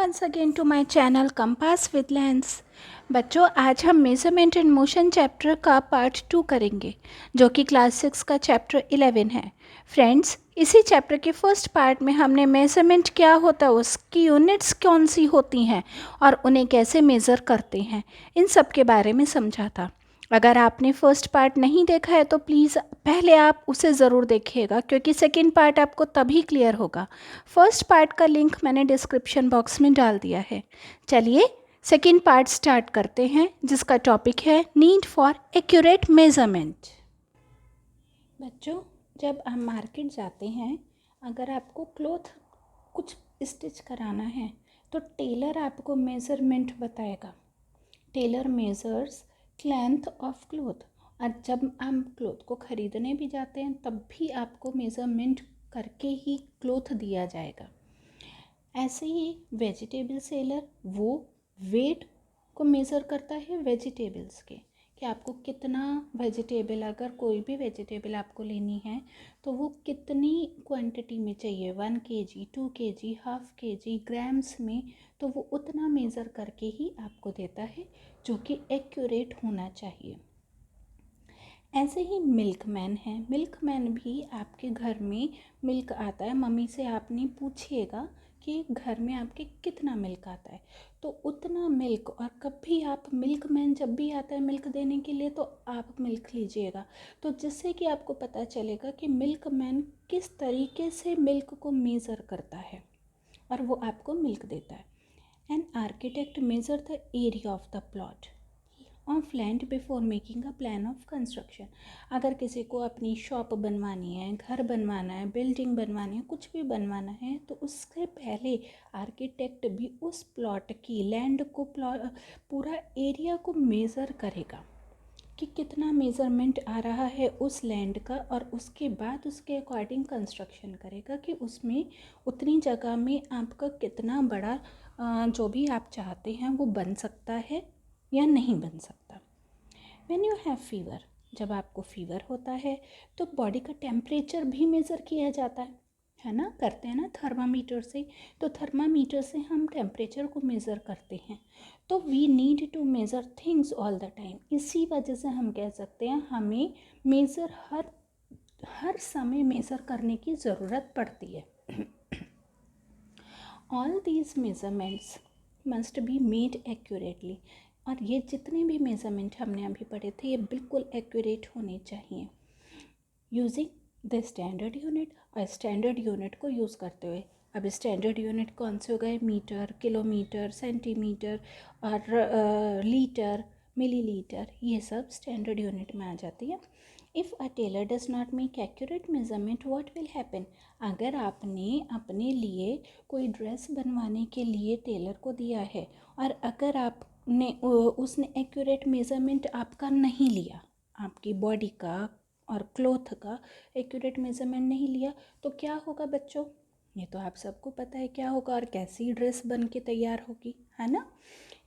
once again to my channel Compass with Lens। बच्चों, आज हम मेजरमेंट एंड मोशन चैप्टर का पार्ट 2 करेंगे जो कि क्लास 6 का चैप्टर 11 है। फ्रेंड्स, इसी चैप्टर के फर्स्ट पार्ट में हमने मेजरमेंट क्या होता है, उसकी यूनिट्स कौन सी होती हैं और उन्हें कैसे मेज़र करते हैं, इन सब के बारे में समझा था। अगर आपने फर्स्ट पार्ट नहीं देखा है तो प्लीज़ पहले आप उसे ज़रूर देखिएगा, क्योंकि सेकंड पार्ट आपको तभी क्लियर होगा। फर्स्ट पार्ट का लिंक मैंने डिस्क्रिप्शन बॉक्स में डाल दिया है। चलिए सेकंड पार्ट स्टार्ट करते हैं, जिसका टॉपिक है नीड फॉर एक्यूरेट मेजरमेंट। बच्चों, जब आप मार्केट जाते हैं, अगर आपको क्लॉथ कुछ स्टिच कराना है तो टेलर आपको मेज़रमेंट बताएगा। Tailor measures length of cloth. और जब हम क्लॉथ को ख़रीदने भी जाते हैं तब भी आपको मेज़रमेंट करके ही क्लॉथ दिया जाएगा। ऐसे ही वेजिटेबल सेलर वो वेट को मेज़र करता है वेजिटेबल्स के, कि आपको कितना वेजिटेबल, अगर कोई भी वेजिटेबल आपको लेनी है तो वो कितनी क्वांटिटी में चाहिए, 1 kg, 2 kg, half kg, grams में, तो वो उतना मेज़र करके ही आपको देता है, जो कि एक्यूरेट होना चाहिए। ऐसे ही मिल्कमैन है। मिल्कमैन भी आपके घर में मिल्क आता है, मम्मी से आपने पूछिएगा कि घर में आपके कितना मिल्क आता है, तो उतना मिल्क। और कभी आप मिल्कमैन जब भी आता है मिल्क देने के लिए तो आप मिल्क लीजिएगा, तो जिससे कि आपको पता चलेगा कि मिल्कमैन किस तरीके से मिल्क को मेज़र करता है और वो आपको मिल्क देता है। An architect measure the area of the plot of land before making a plan of construction. अगर किसी को अपनी शॉप बनवानी है, घर बनवाना है, बिल्डिंग बनवानी है, कुछ भी बनवाना है, तो उससे पहले आर्किटेक्ट भी उस प्लॉट की, लैंड को, पूरा एरिया को मेज़र करेगा कि कितना मेज़रमेंट आ रहा है उस लैंड का, और उसके बाद उसके अकॉर्डिंग कंस्ट्रक्शन करेगा कि उसमें उतनी जगह में आपका कितना बड़ा जो भी आप चाहते हैं वो बन सकता है या नहीं बन सकता। व्हेन यू हैव फीवर, जब आपको फीवर होता है तो बॉडी का टेम्परेचर भी मेज़र किया जाता है ना, करते हैं ना थर्मामीटर से। तो थर्मामीटर से हम टेम्परेचर को मेज़र करते हैं। तो we need to measure things all the time. इसी वजह से हम कह सकते हैं हमें मेज़र हर समय मेज़र करने की ज़रूरत पड़ती है। All these measurements must be made accurately. और ये जितने भी मेज़रमेंट हमने अभी पढ़े थे ये बिल्कुल एक्यूरेट होने चाहिए। यूजिंग द स्टैंडर्ड यूनिट, और स्टैंडर्ड यूनिट को यूज़ करते हुए। अब स्टैंडर्ड यूनिट कौन से हो गए? मीटर, किलोमीटर, सेंटीमीटर और लीटर, मिलीलीटर, ये सब स्टैंडर्ड यूनिट में आ जाती है। If a tailor does not make accurate measurement what will happen. अगर आपने अपने लिए कोई ड्रेस बनवाने के लिए टेलर को दिया है और अगर आपने उसने एक्यूरेट मेजरमेंट आपका नहीं लिया, आपकी बॉडी का और क्लॉथ का एक्यूरेट मेजरमेंट नहीं लिया, तो क्या होगा बच्चों? ये तो आप सबको पता है क्या होगा और कैसी ड्रेस बन के तैयार होगी, है ना।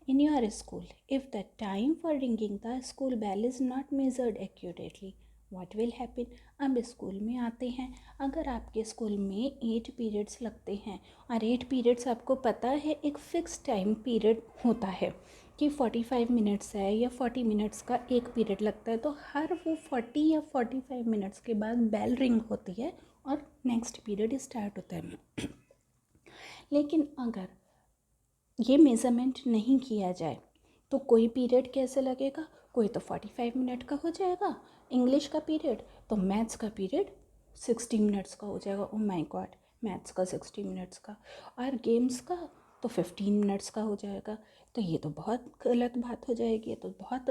In your school, if the time for ringing the school bell is not measured accurately what will happen. अब स्कूल में आते हैं, अगर आपके स्कूल में 8 पीरियड्स लगते हैं और 8 पीरियड्स आपको पता है एक फ़िक्स टाइम पीरियड होता है कि 45 मिनट्स है या 40 मिनट्स का एक पीरियड लगता है, तो हर वो 40 या 45 मिनट्स के बाद बेल रिंग होती है और नेक्स्ट पीरियड स्टार्ट होता है। लेकिन अगर ये मेज़रमेंट नहीं किया जाए तो कोई पीरियड कैसे लगेगा? कोई तो 45 मिनट का हो जाएगा इंग्लिश का पीरियड, तो मैथ्स का पीरियड 60 मिनट्स का हो जाएगा। ओ माय गॉड, मैथ्स का 60 मिनट्स का, और गेम्स का तो 15 मिनट्स का हो जाएगा। तो ये तो बहुत गलत बात हो जाएगी, ये तो बहुत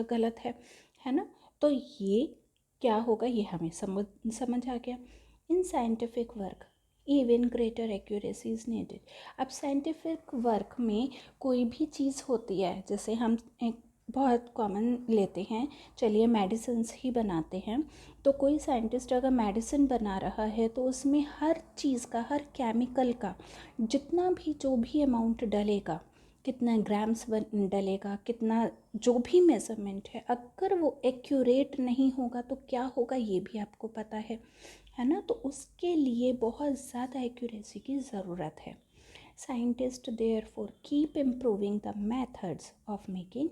गलत है ना। तो ये क्या होगा, ये हमें समझ आ गया। In scientific work even greater accuracy is needed. अब साइंटिफिक वर्क में कोई भी चीज़ होती है, जैसे हम एक बहुत कॉमन लेते हैं, चलिए मेडिसिन्स ही बनाते हैं, तो कोई साइंटिस्ट अगर मेडिसिन बना रहा है तो उसमें हर चीज़ का, हर केमिकल का जितना भी, जो भी अमाउंट डलेगा, कितना ग्राम्स डलेगा, कितना जो भी मेज़रमेंट है, अगर वो एक्यूरेट नहीं होगा तो क्या होगा ये भी आपको पता है ना। तो उसके लिए बहुत ज़्यादा एक्यूरेसी की ज़रूरत है। Scientist therefore keep improving the methods of making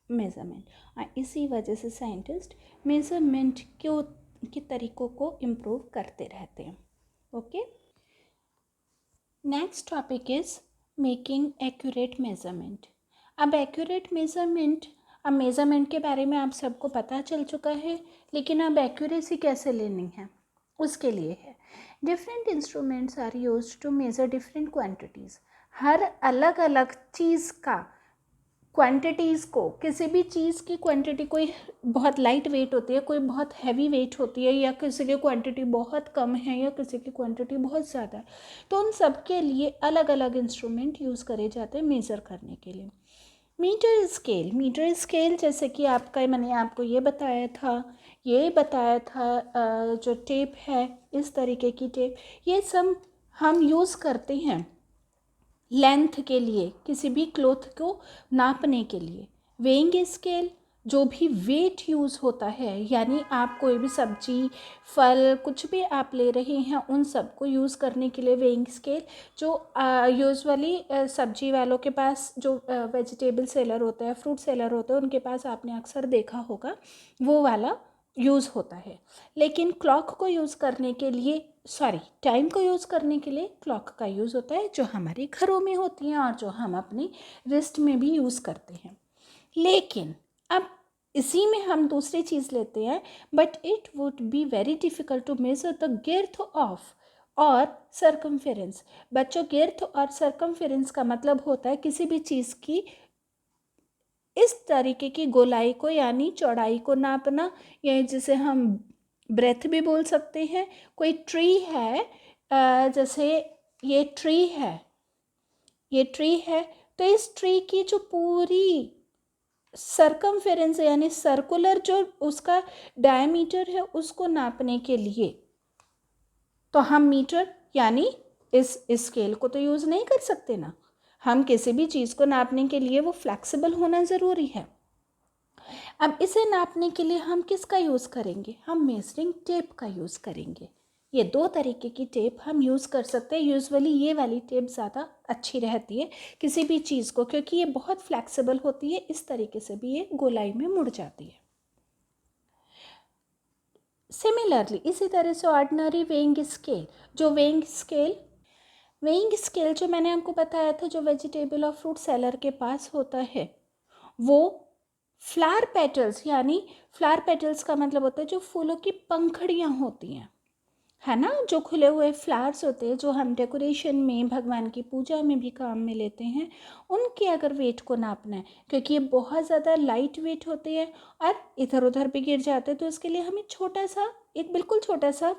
measurement. इसी वजह से साइंटिस्ट मेज़रमेंट के तरीक़ों को इम्प्रूव करते रहते हैं। Okay, next topic is making accurate measurement. अब एक्यूरेट मेज़रमेंट, अब मेज़रमेंट के बारे में आप सबको पता चल चुका है, लेकिन अब एक्यूरेसी कैसे लेनी है उसके लिए है different instruments are used to measure different quantities. हर अलग अलग चीज़ का क्वांटिटीज़ को, किसी भी चीज़ की क्वांटिटी कोई बहुत लाइट वेट होती है, कोई बहुत हैवी वेट होती है, या किसी की क्वांटिटी बहुत कम है या किसी की क्वांटिटी बहुत ज़्यादा है, तो उन सब के लिए अलग अलग इंस्ट्रूमेंट यूज़ करे जाते हैं मेज़र करने के लिए। मीटर स्केल, मीटर स्केल जैसे कि आपका, मैंने आपको ये बताया था जो टेप है, इस तरीके की टेप, ये सब हम यूज़ करते हैं लेंथ के लिए, किसी भी क्लॉथ को नापने के लिए। वेइंग स्केल, जो भी वेट यूज़ होता है, यानी आप कोई भी सब्जी, फल, कुछ भी आप ले रहे हैं, उन सब को यूज़ करने के लिए वेइंग स्केल, जो यूजुअली सब्जी वालों के पास, जो वेजिटेबल सेलर होता है, फ्रूट सेलर होता है, उनके पास आपने अक्सर देखा होगा, वो वाला यूज़ होता है। लेकिन क्लॉक को यूज़ करने के लिए, टाइम को यूज़ करने के लिए क्लॉक का यूज़ होता है, जो हमारे घरों में होती हैं और जो हम अपनी रिस्ट में भी यूज़ करते हैं। लेकिन अब इसी में हम दूसरी चीज़ लेते हैं, but it would be very difficult to measure the girth of और सर्कमफेरेंस। बच्चों, girth और सर्कमफेरेंस का मतलब होता है किसी भी चीज़ की इस तरीके की गोलाई को, यानी चौड़ाई को नापना, या जिसे हम ब्रेथ भी बोल सकते हैं। कोई ट्री है, जैसे ये ट्री है, तो इस ट्री की जो पूरी सर्कमफेरेंस, यानी सर्कुलर जो उसका डायमीटर है, उसको नापने के लिए तो हम मीटर यानी इस स्केल को तो यूज़ नहीं कर सकते ना। हम किसी भी चीज़ को नापने के लिए वो फ्लेक्सिबल होना ज़रूरी है। अब इसे नापने के लिए हम किसका यूज़ करेंगे? हम मेजरिंग टेप का यूज़ करेंगे। ये दो तरीके की टेप हम यूज़ कर सकते हैं। यूजुअली ये वाली टेप ज़्यादा अच्छी रहती है किसी भी चीज़ को, क्योंकि ये बहुत फ्लेक्सिबल होती है, इस तरीके से भी ये गोलाई में मुड़ जाती है। सिमिलरली, इसी तरह से ऑर्डिनरी वेइंग स्केल, जो वेइंग स्केल जो मैंने आपको बताया था, जो वेजिटेबल और फ्रूट सेलर के पास होता है, वो फ्लावर पेटल्स, यानी फ्लावर पेटल्स का मतलब होता है जो फूलों की पंखड़ियाँ होती हैं, है ना, जो खुले हुए फ्लावर्स होते हैं, जो हम डेकोरेशन में, भगवान की पूजा में भी काम में लेते हैं, उनके अगर वेट को नापना है, क्योंकि ये बहुत ज़्यादा लाइट वेट होते हैं और इधर उधर भी गिर जाते हैं, तो इसके लिए हमें बिल्कुल छोटा सा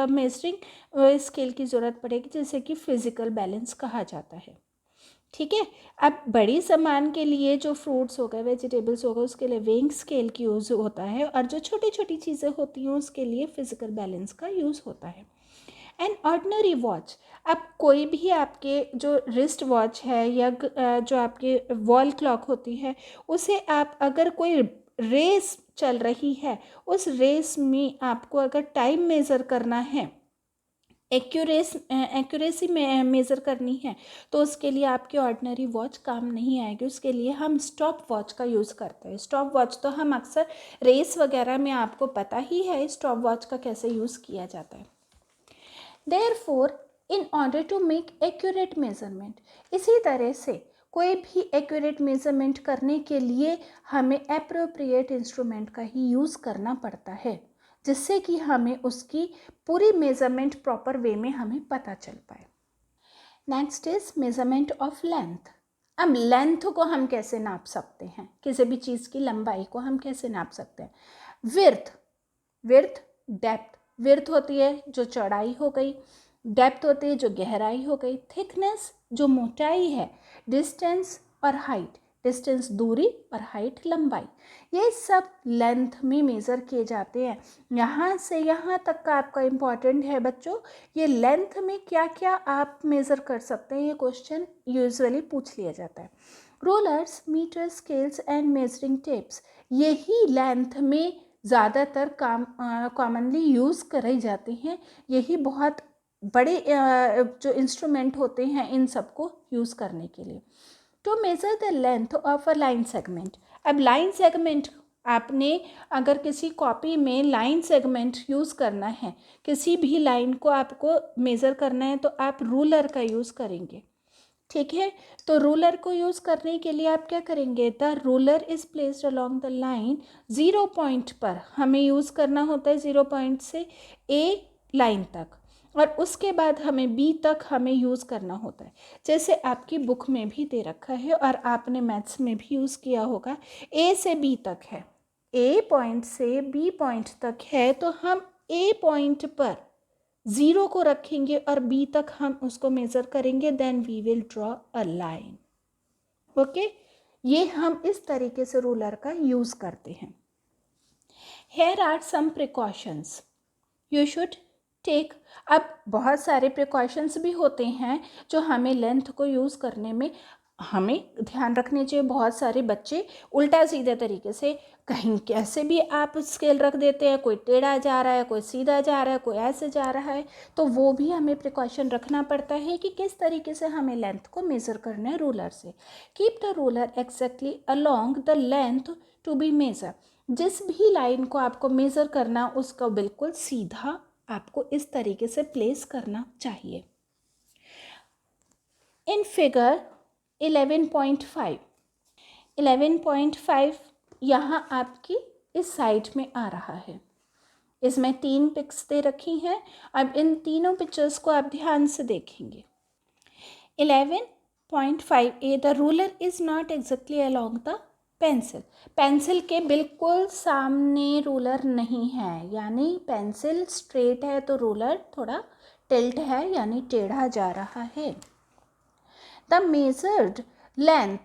मेजरिंग स्केल की ज़रूरत पड़ेगी, जिसे कि फिज़िकल बैलेंस कहा जाता है। ठीक है। अब बड़ी सामान के लिए, जो फ्रूट्स हो गए, वेजिटेबल्स हो गए, उसके लिए वेइंग स्केल की यूज़ होता है, और जो छोटी छोटी चीज़ें होती हैं उसके लिए फिजिकल बैलेंस का यूज़ होता है। एंड ऑर्डिनरी वॉच, अब कोई भी आपके जो रिस्ट वॉच है या जो आपके वॉल क्लॉक होती है, उसे आप अगर कोई रेस चल रही है, उस रेस में आपको अगर टाइम मेज़र करना है, एक्यूरेसी में मेज़र करनी है, तो उसके लिए आपकी ऑर्डिनरी वॉच काम नहीं आएगी। उसके लिए हम स्टॉप वॉच का यूज़ करते हैं। स्टॉप वॉच तो हम अक्सर रेस वगैरह में, आपको पता ही है स्टॉप वॉच का कैसे यूज़ किया जाता है। Therefore, in order to make accurate measurement, इसी तरह से कोई भी एक्यूरेट मेज़रमेंट करने के लिए हमें एप्रोप्रिएट इंस्ट्रूमेंट का ही यूज़ करना पड़ता है, जिससे कि हमें उसकी पूरी मेज़रमेंट प्रॉपर वे में हमें पता चल पाए। Next is measurement of length. अब लेंथ को हम कैसे नाप सकते हैं? किसी भी चीज़ की लंबाई को हम कैसे नाप सकते हैं? विर्थ, डेप्थ। विर्थ होती है जो चौड़ाई हो गई, डेप्थ होती है जो गहराई हो गई, थिकनेस जो मोटाई है, डिस्टेंस और हाइट, डिस्टेंस दूरी और हाइट लंबाई, ये सब लेंथ में मेज़र किए जाते हैं। यहाँ से यहाँ तक का आपका इम्पॉर्टेंट है बच्चों, ये लेंथ में क्या क्या आप मेज़र कर सकते हैं, ये क्वेश्चन यूजुअली पूछ लिया जाता है। Rollers, metre, scales and measuring tapes, यही लेंथ में ज़्यादातर कॉमनली यूज़ कराई जाती हैं। यही बहुत बड़े जो इंस्ट्रूमेंट होते हैं इन सबको यूज़ करने के लिए। To measure the length of a line segment, अब लाइन सेगमेंट आपने अगर किसी कॉपी में लाइन सेगमेंट यूज़ करना है, किसी भी लाइन को आपको मेज़र करना है तो आप रूलर का यूज़ करेंगे, ठीक है। तो रूलर को यूज़ करने के लिए आप क्या करेंगे, the ruler is placed along the line, 0 point पर हमें यूज़ करना होता है, 0 पॉइंट से ए लाइन तक, और उसके बाद हमें बी तक हमें यूज़ करना होता है। जैसे आपकी बुक में भी दे रखा है और आपने मैथ्स में भी यूज़ किया होगा, ए से बी तक है, ए पॉइंट से बी पॉइंट तक है, तो हम ए पॉइंट पर 0 को रखेंगे और बी तक हम उसको मेज़र करेंगे, then we will draw a line. Okay, ये हम इस तरीके से रूलर का यूज़ करते हैं। Here are some precautions you should take, अब बहुत सारे प्रिकॉशंस भी होते हैं जो हमें लेंथ को यूज़ करने में हमें ध्यान रखने चाहिए। बहुत सारे बच्चे उल्टा सीधे तरीके से कहीं कैसे भी आप स्केल रख देते हैं, कोई टेढ़ा जा रहा है, कोई सीधा जा रहा है, कोई ऐसे जा रहा है, तो वो भी हमें प्रिकॉशन रखना पड़ता है कि किस तरीके से हमें लेंथ को मेज़र करना है रूलर से। Keep the ruler exactly along the length to be measure, जिस भी लाइन को आपको मेज़र करना उसका बिल्कुल सीधा आपको इस तरीके से प्लेस करना चाहिए। इन फिगर 11.5 यहाँ आपकी इस साइड में आ रहा है, इसमें 3 पिक्स दे रखी हैं। अब इन तीनों पिक्चर्स को आप ध्यान से देखेंगे। 11.5 the ruler is not exactly along the pencil, pencil के बिल्कुल सामने रूलर नहीं है, यानी पेंसिल स्ट्रेट है तो रूलर थोड़ा टिल्ट है, यानी टेढ़ा जा रहा है। The measured length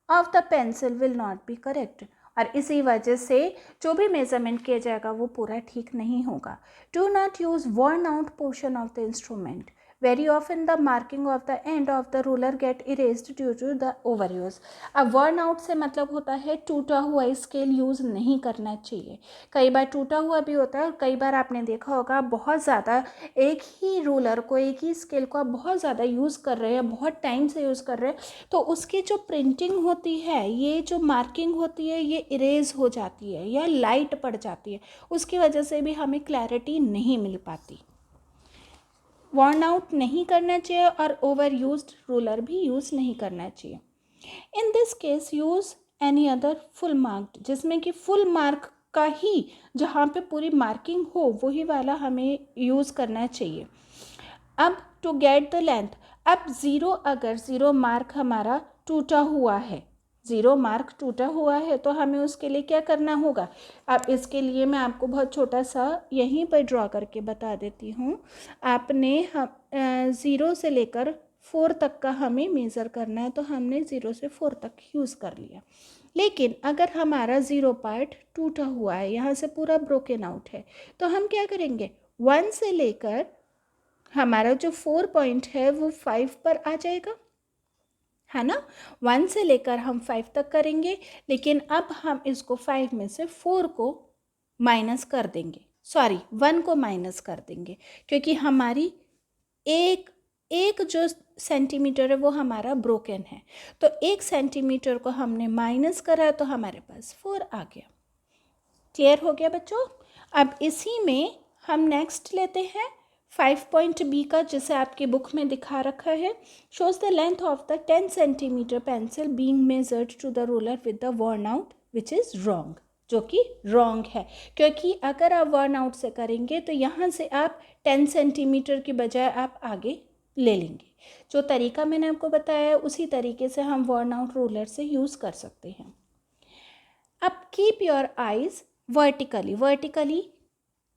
of the pencil will not be correct, और इसी वजह से जो भी मेजरमेंट किया जाएगा वो पूरा ठीक नहीं होगा। Do not use worn out portion of the instrument, very often the marking of the end of the ruler get erased due to the over use. अब वर्न आउट से मतलब होता है टूटा हुआ स्केल यूज़ नहीं करना चाहिए। कई बार टूटा हुआ भी होता है और कई बार आपने देखा होगा बहुत ज़्यादा एक ही रूलर को, एक ही स्केल को आप बहुत ज़्यादा यूज़ कर रहे हैं, बहुत टाइम से यूज़ कर रहे हैं, तो उसकी जो प्रिंटिंग होती है, ये जो मार्किंग होती है, ये इरेज हो जाती है या लाइट पड़ जाती है, उसकी वजह से भी हमें क्लैरिटी नहीं मिल पाती। वर्न आउट नहीं करना चाहिए और ओवर यूज्ड रूलर भी यूज़ नहीं करना चाहिए। In this case use any other full marked, जिसमें कि फुल मार्क का ही जहाँ पे पूरी मार्किंग हो वही वाला हमें यूज़ करना चाहिए। अब टू गेट द लेंथ, अब 0 अगर 0 मार्क हमारा टूटा हुआ है, 0 मार्क टूटा हुआ है तो हमें उसके लिए क्या करना होगा। अब इसके लिए मैं आपको बहुत छोटा सा यहीं पर ड्रॉ करके बता देती हूँ। आपने 0 से लेकर 4 तक का हमें मेज़र करना है, तो हमने 0 से 4 तक यूज़ कर लिया। लेकिन अगर हमारा 0 पार्ट टूटा हुआ है, यहाँ से पूरा ब्रोकन आउट है, तो हम क्या करेंगे, 1 से लेकर हमारा जो 4 पॉइंट है वो 5 पर आ जाएगा, है ना। 1 से लेकर हम 5 तक करेंगे, लेकिन अब हम इसको 5 में से 4 को माइनस कर देंगे, सॉरी 1 को माइनस कर देंगे, क्योंकि हमारी एक जो सेंटीमीटर है वो हमारा ब्रोकन है, तो 1 सेंटीमीटर को हमने माइनस करा तो हमारे पास 4 आ गया। क्लियर हो गया बच्चों। अब इसी में हम नेक्स्ट लेते हैं 5 पॉइंट बी का, जिसे आपकी बुक में दिखा रखा है। Shows the length of the 10 centimetre pencil being measured to the ruler with the worn out which is wrong, जो कि रॉन्ग है, क्योंकि अगर आप वर्न आउट से करेंगे तो यहाँ से आप 10 सेंटीमीटर की बजाय आप आगे ले लेंगे। जो तरीका मैंने आपको बताया है उसी तरीके से हम वर्न आउट रूलर से यूज़ कर सकते हैं। अब कीप योर आइज़ वर्टिकली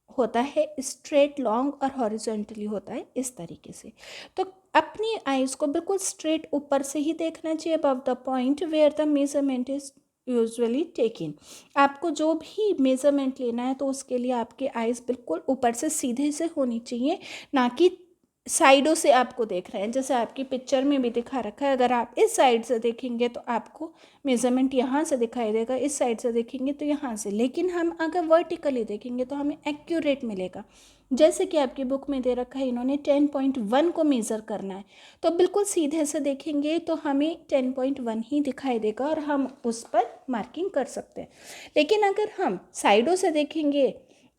होता है स्ट्रेट लॉन्ग, और हॉरिजॉन्टली होता है इस तरीके से। तो अपनी आइज़ को बिल्कुल स्ट्रेट ऊपर से ही देखना चाहिए, above the point where the measurement is usually taken. आपको जो भी मेजरमेंट लेना है तो उसके लिए आपके आइज़ बिल्कुल ऊपर से सीधे से होनी चाहिए, ना कि साइडों से आपको देख रहे हैं, जैसे आपकी पिक्चर में भी दिखा रखा है। अगर आप इस साइड से देखेंगे तो आपको मेज़रमेंट यहाँ से दिखाई देगा, इस साइड से देखेंगे तो यहाँ से। लेकिन हम अगर वर्टिकली देखेंगे तो हमें एक्यूरेट मिलेगा। जैसे कि आपकी बुक में दे रखा है, इन्होंने 10.1 को मेज़र करना है, तो बिल्कुल सीधे से देखेंगे तो हमें 10.1 ही दिखाई देगा और हम उस पर मार्किंग कर सकते हैं। लेकिन अगर हम साइडों से देखेंगे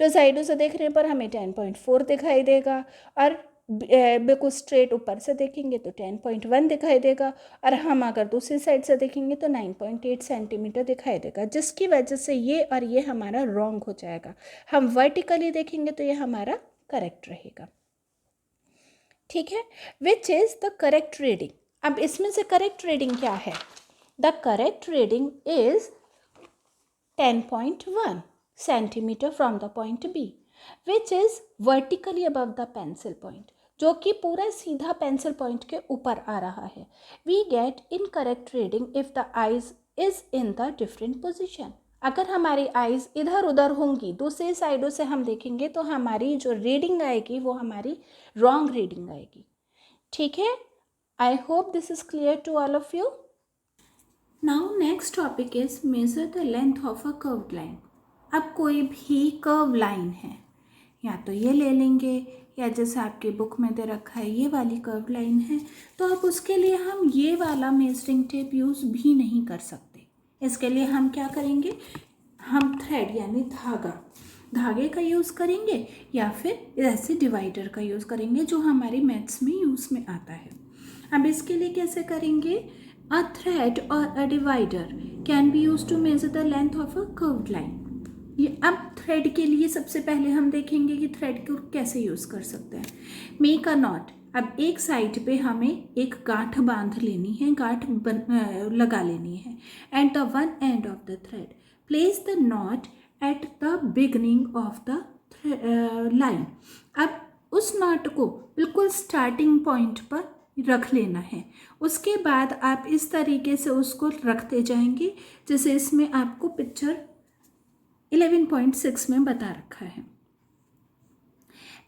तो साइडों से देखने पर हमें 10.4 दिखाई देगा, और बिल्कुल स्ट्रेट ऊपर से देखेंगे तो 10.1 दिखाई देगा, और हम अगर दूसरी साइड से देखेंगे तो 9.8 सेंटीमीटर दिखाई देगा, जिसकी वजह से ये और ये हमारा रॉन्ग हो जाएगा। हम वर्टिकली देखेंगे तो ये हमारा करेक्ट रहेगा। ठीक है, which is the correct reading. अब इसमें से करेक्ट रीडिंग क्या है? The correct reading is 10.1 centimetre from the point B, which is vertically above the pencil point, जो कि पूरा सीधा पेंसिल पॉइंट के ऊपर आ रहा है। We get incorrect reading if the eyes is in the different position. अगर हमारी आइज़ इधर उधर होंगी, दूसरी साइडों से हम देखेंगे तो हमारी जो रीडिंग आएगी वो हमारी रॉन्ग रीडिंग आएगी। ठीक है, I hope this is clear to all of you. Now next topic is measure the length of a curved line. अब कोई भी कर्व लाइन है, या तो ये ले लेंगे या जैसे आपकी बुक में दे रखा है ये वाली कर्व लाइन है, तो अब उसके लिए हम ये वाला मेजरिंग टेप यूज़ भी नहीं कर सकते। इसके लिए हम क्या करेंगे, हम थ्रेड यानी धागे का यूज़ करेंगे, या फिर ऐसे डिवाइडर का यूज़ करेंगे जो हमारे मैथ्स में यूज़ में आता है। अब इसके लिए कैसे करेंगे, अ थ्रेड और a divider can be use to measure the length of a curved line. ये अब थ्रेड के लिए सबसे पहले हम देखेंगे कि थ्रेड को कैसे यूज़ कर सकते हैं। Make a not. अब एक साइड पे हमें एक गांठ बांध लेनी है, लगा लेनी है। At the one and of the thread place the not at the beginning of the line. अब उस नॉट को बिल्कुल स्टार्टिंग पॉइंट पर रख लेना है। उसके बाद आप इस तरीके से उसको रखते जाएंगे जैसे इसमें आपको पिक्चर 11.6 में बता रखा है।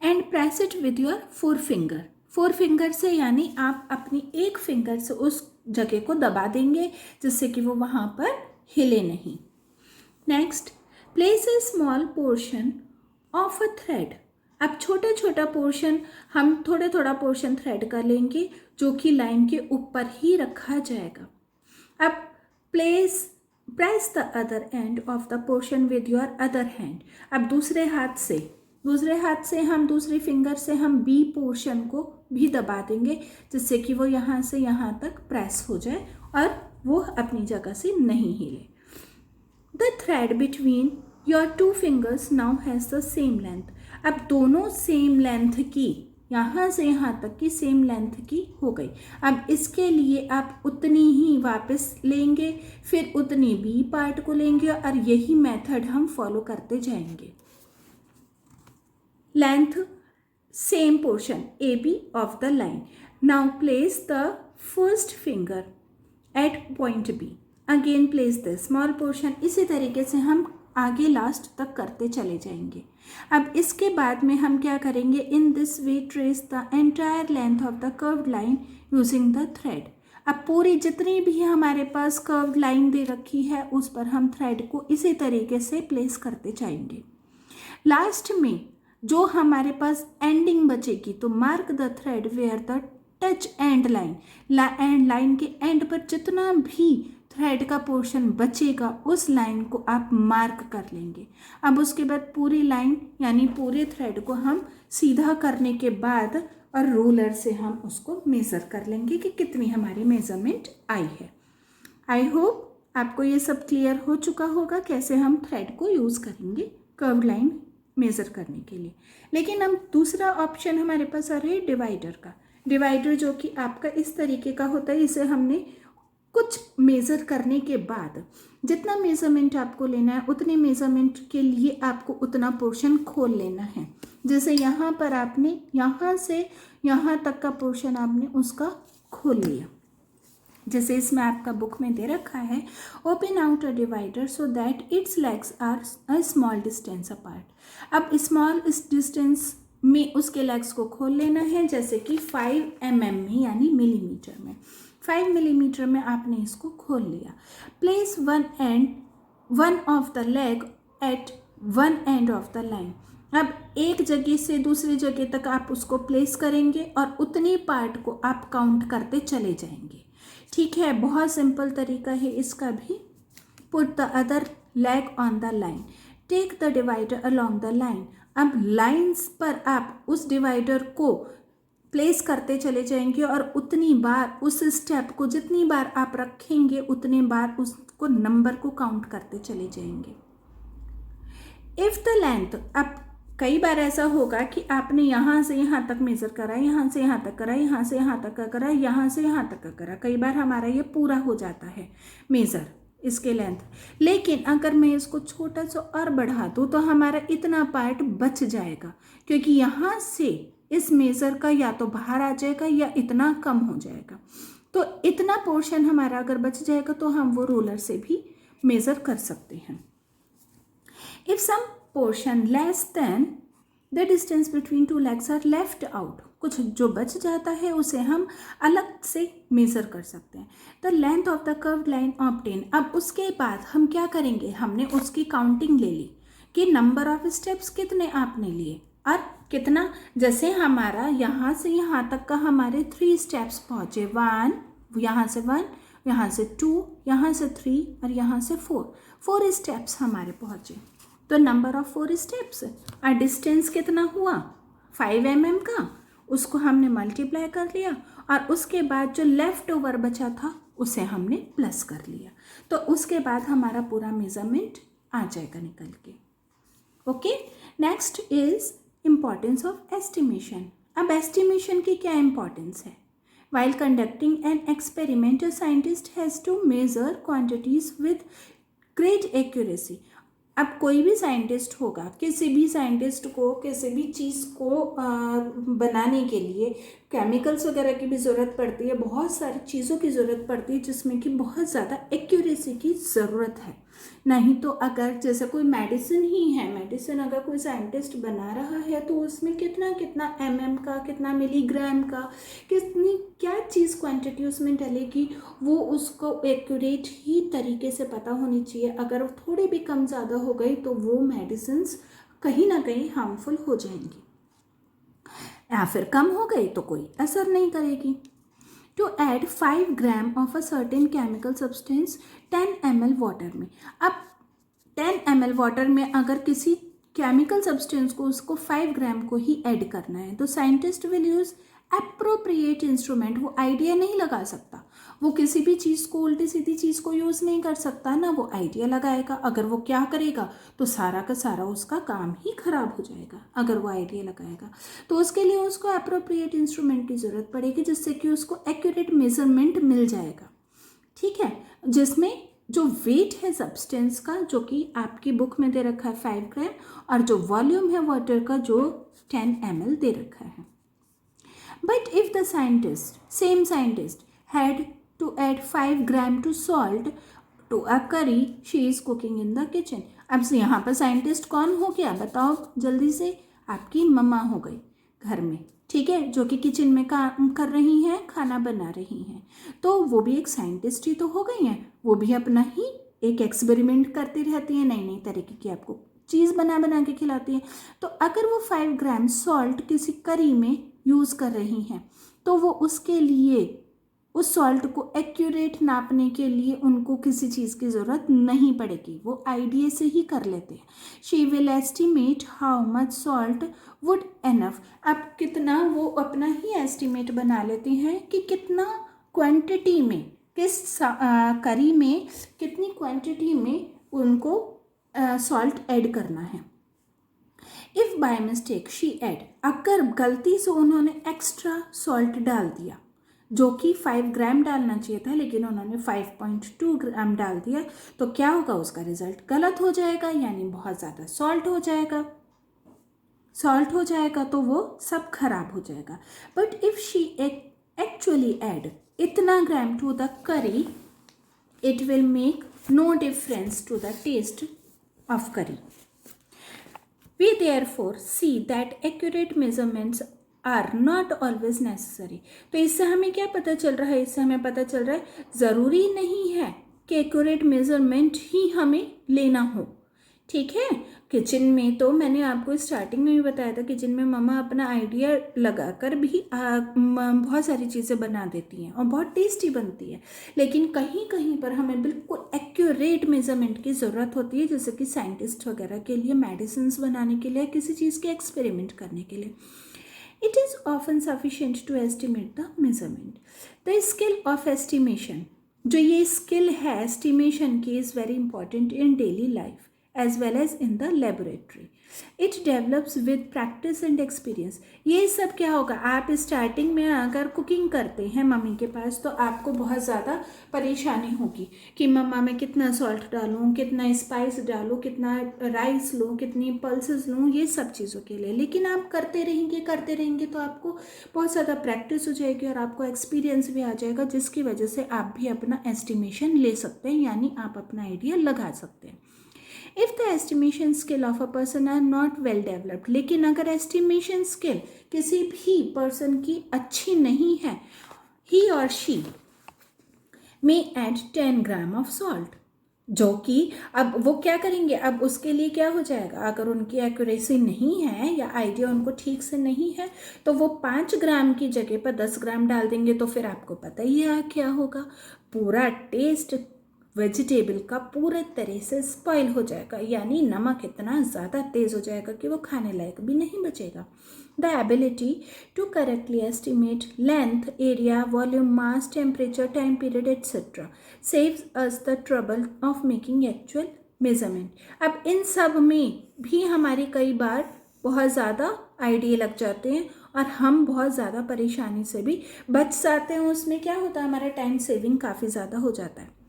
And press it with your 4 finger. 4 finger से यानी आप अपनी एक फिंगर से उस जगह को दबा देंगे जिससे कि वो वहाँ पर हिले नहीं। Next, place a small portion of a thread. अब छोटा छोटा पोर्शन हम थोड़ा पोर्शन थ्रेड कर लेंगे जो कि लाइन के ऊपर ही रखा जाएगा। अब press the other and of the portion with your other hand. अब दूसरे हाथ से हम दूसरी फिंगर से हम बी पोर्शन को भी दबा देंगे जिससे कि वो यहाँ से यहाँ तक प्रेस हो जाए और वो अपनी जगह से नहीं हिले। The thread between your 2 fingers now has the same length. अब दोनों सेम लेंथ की, यहाँ से यहाँ तक की सेम लेंथ की हो गई। अब इसके लिए आप उतनी ही वापस लेंगे, फिर उतनी बी पार्ट को लेंगे और यही मेथड हम फॉलो करते जाएंगे। Length same portion A B of the line. Now place the first finger at point B. Again place the small portion. इसी तरीके से हम आगे लास्ट तक करते चले जाएंगे। अब इसके बाद में हम क्या करेंगे, in this way trace the entire length of the curved line using the thread. अब पूरी जितनी भी हमारे पास कर्व्ड लाइन दे रखी है उस पर हम थ्रेड को इसी तरीके से प्लेस करते जाएंगे। लास्ट में जो हमारे पास एंडिंग बचेगी तो mark the thread where the touch end line. Line के एंड पर जितना भी थ्रेड का पोर्शन बचेगा उस लाइन को आप मार्क कर लेंगे। अब उसके बाद पूरी लाइन यानी पूरे थ्रेड को हम सीधा करने के बाद और रूलर से हम उसको मेज़र कर लेंगे कि कितनी हमारी मेज़रमेंट आई है। आई होप आपको ये सब क्लियर हो चुका होगा कैसे हम थ्रेड को यूज़ करेंगे कर्व लाइन मेज़र करने के लिए। लेकिन हम दूसरा ऑप्शन हमारे पास आ रहा है डिवाइडर का। डिवाइडर जो कि आपका इस तरीके का होता है, इसे हमने कुछ मेज़र करने के बाद जितना मेज़रमेंट आपको लेना है उतने मेज़रमेंट के लिए आपको उतना पोर्शन खोल लेना है। जैसे यहाँ पर आपने यहाँ से यहाँ तक का पोर्शन आपने उसका खोल लिया, जैसे इसमें आपका बुक में दे रखा है, open out a divider so that its legs are a small distance apart. अब स्मॉल डिस्टेंस में उसके लेग्स को खोल लेना है, जैसे कि 5 mm में यानी मिलीमीटर में। 5 मिलीमीटर में आपने इसको खोल लिया। Place one of the leg at one and of the line. अब एक जगह से दूसरी जगह तक आप उसको प्लेस करेंगे और उतनी पार्ट को आप काउंट करते चले जाएंगे। ठीक है, बहुत सिंपल तरीका है इसका भी। Put the other leg on the line, take the divider along the line. अब लाइंस पर आप उस डिवाइडर को प्लेस करते चले जाएंगे और उतनी बार उस स्टेप को जितनी बार आप रखेंगे उतनी बार उसको नंबर को काउंट करते चले जाएंगे। इफ द लेंथ, अब कई बार ऐसा होगा कि आपने यहाँ से यहाँ तक मेज़र करा, यहाँ से यहाँ तक करा, यहाँ से यहाँ तक का करा, यहाँ से यहाँ तक का करा, कई बार हमारा ये पूरा हो जाता है मेज़र इसके लेंथ। लेकिन अगर मैं इसको छोटा सा और बढ़ा दूँ तो हमारा इतना पार्ट बच जाएगा, क्योंकि यहाँ से इस मेज़र का या तो बाहर आ जाएगा या इतना कम हो जाएगा। तो इतना पोर्शन हमारा अगर बच जाएगा तो हम वो रोलर से भी मेज़र कर सकते हैं। If some portion less than the distance between two legs are left out, कुछ जो बच जाता है उसे हम अलग से मेज़र कर सकते हैं। The length of the curved line obtain, अब उसके बाद हम क्या करेंगे, हमने उसकी काउंटिंग ले ली कि नंबर ऑफ स्टेप्स कितने आपने लिए और कितना, जैसे हमारा यहाँ से यहाँ तक का हमारे 3 स्टेप्स पहुँचे, 1, यहाँ से 1, यहाँ से 2, यहाँ से 3 और यहाँ से 4 स्टेप्स हमारे पहुँचे। तो नंबर ऑफ 4 स्टेप्स और डिस्टेंस कितना हुआ 5 mm का, उसको हमने मल्टीप्लाई कर लिया और उसके बाद जो लेफ्ट ओवर बचा था उसे हमने प्लस कर लिया। तो उसके बाद हमारा पूरा मेजरमेंट आ जाएगा निकल के। Okay, next is importance of estimation. अब एस्टिमेशन की क्या इम्पॉर्टेंस है? While conducting an experiment, a scientist has to measure quantities with great accuracy. अब कोई भी साइंटिस्ट होगा, किसी भी साइंटिस्ट को किसी भी चीज़ को बनाने के लिए केमिकल्स वगैरह की भी ज़रूरत पड़ती है, बहुत सारी चीज़ों की ज़रूरत पड़ती है जिसमें कि बहुत ज़्यादा एक्यूरेसी की ज़रूरत है। नहीं तो अगर जैसे कोई मेडिसिन ही है, मेडिसिन अगर कोई साइंटिस्ट बना रहा है तो उसमें कितना कितना mm का, कितना मिलीग्राम का, कितनी क्या चीज़ क्वांटिटी उसमें डलेगी, वो उसको एक्यूरेट ही तरीके से पता होनी चाहिए। अगर थोड़ी भी कम ज़्यादा हो गई तो वो मेडिसिन्स कहीं ना कहीं हार्मफुल हो जाएंगी, या फिर कम हो गई तो कोई असर नहीं करेगी। To add 5 gram of a certain chemical substance 10 ml water में, अब 10 ml वाटर में अगर किसी केमिकल सब्सटेंस को उसको 5 ग्राम को ही ऐड करना है तो scientist will use appropriate instrument. वो आइडिया नहीं लगा सकता, वो किसी भी चीज़ को, उल्टी सीधी चीज़ को यूज़ नहीं कर सकता ना, वो आइडिया लगाएगा। अगर वो क्या करेगा तो सारा का सारा उसका काम ही खराब हो जाएगा अगर वो आइडिया लगाएगा। तो उसके लिए उसको एप्रोप्रिएट इंस्ट्रूमेंट की ज़रूरत पड़ेगी जिससे कि उसको एक्यूरेट मेजरमेंट मिल जाएगा। ठीक है, जिसमें जो वेट है सब्सटेंस का, जो कि आपकी बुक में दे रखा है 5 ग्राम, और जो वॉल्यूम है वाटर का जो 10 ml दे रखा है। But if the same scientist had to add 5 gram to salt to a curry she is cooking in the kitchen. अब से यहाँ पर साइंटिस्ट कौन हो गया बताओ जल्दी से? आपकी मम्मा हो गई घर में, ठीक है, जो कि किचन में काम कर रही हैं, खाना बना रही हैं। तो वो भी एक साइंटिस्ट ही तो हो गई हैं, वो भी अपना ही एक एक्सपेरिमेंट करती रहती हैं, नई नई तरीके की आपको चीज़ बना बना के खिलाती हैं। तो अगर वो 5 ग्राम सॉल्ट किसी करी में यूज़ कर रही हैं तो वो उसके लिए उस सॉल्ट को एक्यूरेट नापने के लिए उनको किसी चीज़ की ज़रूरत नहीं पड़ेगी, वो आइडिया से ही कर लेते हैं। She will estimate how much salt would enough. अब कितना वो अपना ही एस्टिमेट बना लेती हैं कि कितना क्वांटिटी में, किस करी में कितनी क्वांटिटी में उनको सॉल्ट ऐड करना है। If by mistake she add, अगर गलती से उन्होंने एक्स्ट्रा सॉल्ट डाल दिया, जो कि 5 ग्राम डालना चाहिए था लेकिन उन्होंने 5.2 ग्राम डाल दिया, तो क्या होगा? उसका रिजल्ट गलत हो जाएगा, यानी बहुत ज़्यादा सॉल्ट हो जाएगा तो वो सब खराब हो जाएगा। But if she actually add इतना gram to the curry, it will make no difference to the taste of curry. We therefore see that accurate measurements are not always necessary. तो इससे हमें क्या पता चल रहा है, इससे हमें पता चल रहा है ज़रूरी नहीं है कि एक्यूरेट मेजरमेंट ही हमें लेना हो। ठीक है, किचन में तो मैंने आपको स्टार्टिंग में भी बताया था, किचन में मम्मा अपना आइडिया लगाकर भी बहुत सारी चीज़ें बना देती हैं और बहुत टेस्टी बनती है। लेकिन कहीं कहीं पर हमें बिल्कुल एक्यूरेट मेजरमेंट की ज़रूरत होती है, जैसे कि साइंटिस्ट वगैरह के लिए, मेडिसिन बनाने के लिए, किसी चीज़ के एक्सपेरिमेंट करने के लिए। It is often sufficient to estimate the measurement. The skill of estimation, जो ये skill है estimation की, is very important in daily life as well as in the laboratory. It develops with practice and experience. ये सब क्या होगा, आप starting में अगर कुकिंग करते हैं मम्मी के पास तो आपको बहुत ज़्यादा परेशानी होगी कि मम्मा मैं कितना सॉल्ट डालूँ, कितना स्पाइस डालूँ, कितना राइस लूँ, कितनी पल्सेस लूँ, ये सब चीज़ों के लिए। लेकिन आप करते रहेंगे तो आपको बहुत ज़्यादा प्रैक्टिस हो जाएगी और आपको एक्सपीरियंस भी आ जाएगा, जिसकी वजह से आप भी अपना एस्टिमेशन ले सकते हैं, यानी आप अपना आइडिया लगा सकते हैं। If the estimation skill of a person are not well developed, लेकिन अगर एस्टिमेशन स्किल किसी भी पर्सन की अच्छी नहीं है, ही और she may add 10 gram of salt, जो कि अब वो क्या करेंगे, अब उसके लिए क्या हो जाएगा, अगर उनकी एक्यूरेसी नहीं है या आइडिया उनको ठीक से नहीं है तो वो 5 ग्राम की जगह पर 10 ग्राम डाल देंगे। तो फिर आपको पता ही है क्या होगा, पूरा टेस्ट वेजिटेबल का पूरे तरह से स्पॉइल हो जाएगा, यानी नमक इतना ज़्यादा तेज़ हो जाएगा कि वो खाने लायक भी नहीं बचेगा। The ability to correctly estimate length, area, volume, mass, temperature, time period etcetera saves us the trouble of making actual measurement. अब इन सब में भी हमारी कई बार बहुत ज़्यादा आइडिया लग जाते हैं और हम बहुत ज़्यादा परेशानी से भी बच जाते हैं। उसमें क्या होता है, हमारा टाइम सेविंग काफ़ी ज़्यादा हो जाता है।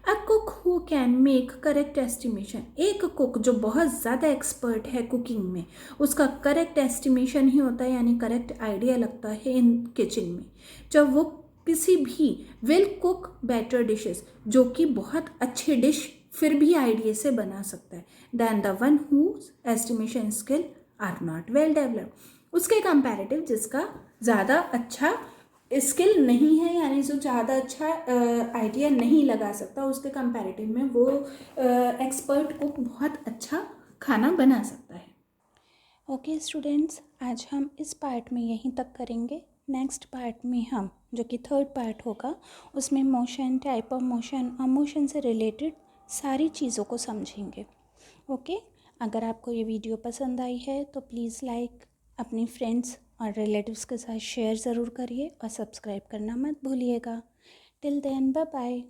A cook who can make correct estimation, एक कुक जो बहुत ज़्यादा एक्सपर्ट है कुकिंग में, उसका करेक्ट एस्टिमेशन ही होता है, यानी करेक्ट आइडिया लगता है इन किचन में, जब वो किसी भी विल कुक बेटर डिशेस, जो कि बहुत अच्छी डिश फिर भी आइडिया से बना सकता है, than the one whose estimation skill are not well developed, उसके कंपैरेटिव जिसका ज़्यादा अच्छा स्किल नहीं है, यानी जो ज़्यादा अच्छा आइडिया नहीं लगा सकता, उसके कंपैरेटिव में वो एक्सपर्ट कुक बहुत अच्छा खाना बना सकता है। ओके स्टूडेंट्स, आज हम इस पार्ट में यहीं तक करेंगे। नेक्स्ट पार्ट में हम, जो कि थर्ड पार्ट होगा, उसमें मोशन, टाइप ऑफ मोशन और मोशन से रिलेटेड सारी चीज़ों को समझेंगे। ओके, अगर आपको ये वीडियो पसंद आई है तो प्लीज़ लाइक, अपनी फ्रेंड्स और रिलेटिव्स के साथ शेयर ज़रूर करिए और सब्सक्राइब करना मत भूलिएगा। Till then, bye bye.